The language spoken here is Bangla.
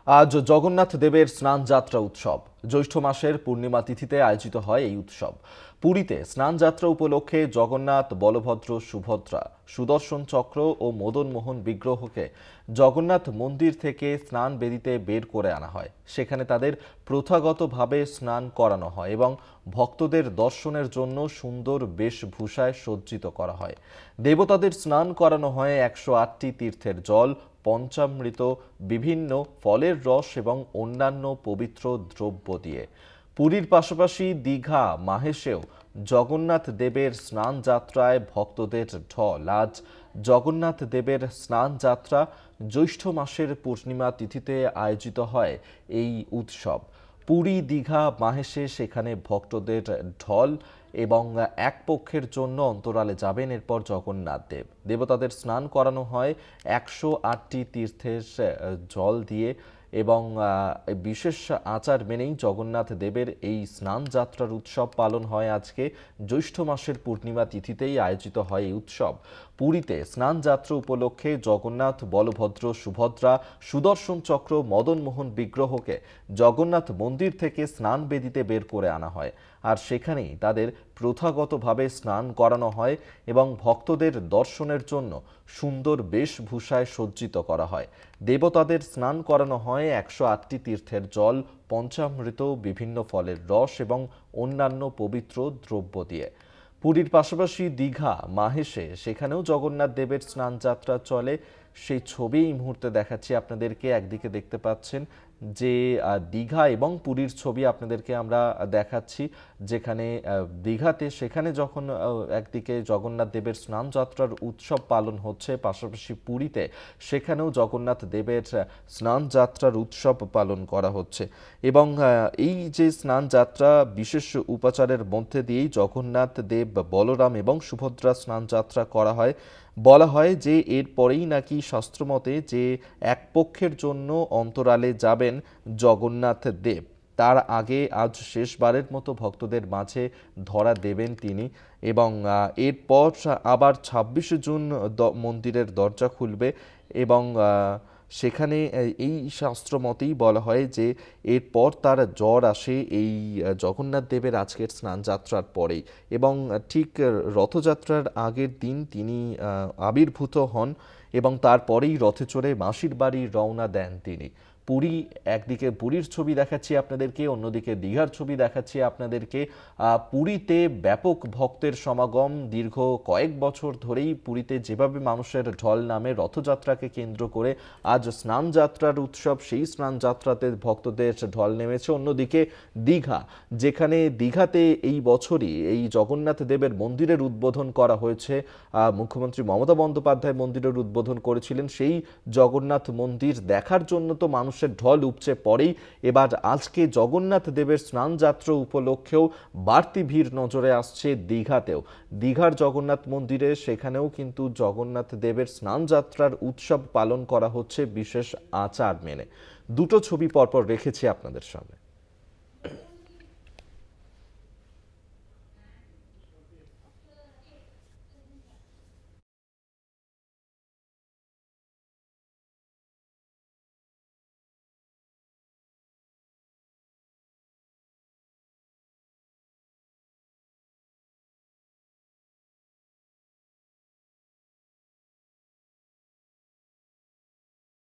আজ জগন্নাথ দেবের স্নান যাত্রা উৎসব। জ্যৈষ্ঠ মাসের পূর্ণিমা তিথিতে আয়োজিত হয় এই উৎসব। পুরীতে স্নান যাত্রা উপলক্ষে জগন্নাথ, বলভদ্র, সুভদ্রা, সুদর্শন চক্র ও মদন মোহন বিগ্রহকে জগন্নাথ মন্দির থেকে স্নান বেদিতে বের করে আনা হয়। সেখানে তাদের প্রথাগতভাবে স্নান করানো হয় এবং ভক্তদের দর্শনের জন্য সুন্দর বেশভূষায় সজ্জিত করা হয়। দেবতাদের স্নান করানো হয় 108টি তীর্থের জল, পঞ্চামৃত, বিভিন্ন ফলের রস এবং অন্যান্য পবিত্র দ্রব্য দিয়ে। পুরীর পাশাপাশি দীঘা, মাহেশেও জগন্নাথ দেবের স্নান যাত্রায় ভক্তদের ঢল। আজ জগন্নাথ দেবের স্নান যাত্রা জ্যৈষ্ঠ মাসের পূর্ণিমা তিথিতে আয়োজিত হয় এই উৎসব। পুরী, দীঘা, মাহেশে সেখানে ভক্তদের ঢল এবং এক পক্ষের জন্য অন্তরালে যাবেন এরপর জগন্নাথ দেব। দেবতাদের স্নান করানো হয় 108টি তীর্থের জল দিয়ে এবং বিশেষ আচার মেনেই জগন্নাথ দেবের এই স্নান যাত্রার উৎসব পালন হয়। আজকে জ্যৈষ্ঠ মাসের পূর্ণিমা তিথিতেই আয়োজিত হয় এই উৎসব। পুরীতে স্নান যাত্রা উপলক্ষে জগন্নাথ, বলভদ্র, সুভদ্রা, সুদর্শন চক্র, মদন মোহন বিগ্রহকে জগন্নাথ মন্দির থেকে স্নান বেদিতে বের করে আনা হয়, আর সেখানেই তাদের প্রথাগতভাবে স্নান করানো হয় এবং ভক্তদের দর্শনের জন্য সুন্দর বেশভূষায় সজ্জিত করা হয়। দেবতাদের স্নান করানো হয় 108টি তীর্থের জল, পঞ্চামৃত, বিভিন্ন ফলের রস এবং অন্যান্য পবিত্র দ্রব্য দিয়ে। পুরীর পাশাপাশি দীঘা, মাহেশে সেখানেও জগন্নাথ দেবের স্নান যাত্রা চলে। সেই ছবি এই মুহূর্তে দেখাচ্ছি আপনাদেরকে। একদিকে দেখতে পাচ্ছেন যে দীঘা এবং পুরীর ছবি আপনাদেরকে আমরা দেখাচ্ছি, যেখানে দীঘাতে সেখানে যখন একদিকে জগন্নাথ দেবের স্নান যাত্রার উৎসব পালন হচ্ছে, পাশাপাশি পুরীতে সেখানেও জগন্নাথ দেবের স্নান যাত্রার উৎসব পালন করা হচ্ছে। এবং এই যে স্নান যাত্রা বিশেষ উপাচারের মধ্যে দিয়েই জগন্নাথ দেব, বলরাম এবং সুভদ্রা স্নান যাত্রা করা হয়। বলা হয় যে এরপরেই নাকি শাস্ত্রমতে যে এক পক্ষের জন্য অন্তরালে যাবেন জগন্নাথ দেব, তার আগে আজ শেষবারের মতো ভক্তদের মাঝে ধরা দেবেন তিনি। এবং এরপর আবার 26শে জুন মন্দিরের দরজা খুলবে এবং সেখানে এই শাস্ত্রমতেই বলা হয় যে এরপর তার জ্বর আসে এই জগন্নাথ দেবের আজকের স্নান যাত্রার পরেই, এবং ঠিক রথযাত্রার আগের দিন তিনি আবির্ভূত হন এবং তারপরেই রথে চড়ে মাসির বাড়ি রওনা দেন তিনি। পুরী, একদিকে পুরীর ছবি দেখাচ্ছি আপনাদেরকে, অন্যদিকে দীঘার ছবি দেখাচ্ছি আপনাদেরকে। পুরীতে ব্যাপক ভক্তের সমাগম। দীর্ঘ কয়েক বছর ধরেই পুরীতে যেভাবে মানুষের ঢল নামে রথযাত্রাকে কেন্দ্র করে, আজ স্নান যাত্রার উৎসব, সেই স্নান যাত্রাতে ভক্তদের ঢল নেমেছে। অন্যদিকে দীঘা, যেখানে দীঘাতে এই বছরই এই জগন্নাথ দেবের মন্দিরের উদ্বোধন করা হয়েছে। মুখ্যমন্ত্রী মমতা বন্দ্যোপাধ্যায় মন্দিরের উদ্বোধন করেছিলেন। সেই জগন্নাথ মন্দির দেখার জন্য তো মানুষের ঢল উপচে পড়েই। এবার আজকে জগন্নাথ দেবের স্নান যাত্রা উপলক্ষেও বাড়তি ভিড় নজরে আসছে দীঘাতেও। দীঘার জগন্নাথ মন্দিরে সেখানেও কিন্তু জগন্নাথ দেবের স্নান যাত্রার উৎসব পালন করা হচ্ছে বিশেষ আচার মেনে। দুটো ছবি পরপর রেখেছি আপনাদের সামনে।